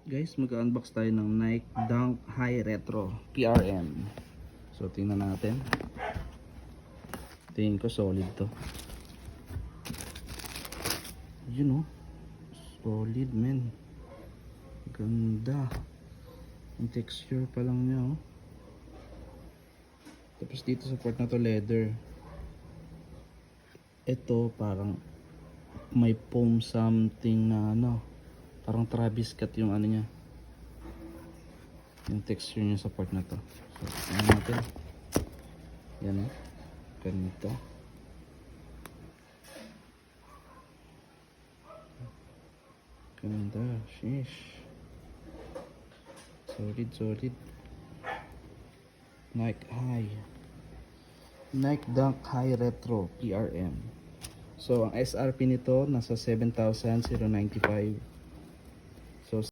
Guys, mag-unbox tayo ng Nike Dunk High Retro PRM. So tingnan natin. Tingin ko solid to. Yun oh. Solid men. Ganda. Ang texture pa lang niya oh. Tapos dito sa part na to leather. Ito parang may foam something na ano. Parang Travis Scott yung ano niya. Yung texture niya sa part na to. So, tingnan natin. Yan oh. Ganito. Ganda. Sheesh. Solid. Nike Dunk High Retro PRM. So ang SRP nito nasa 7,095.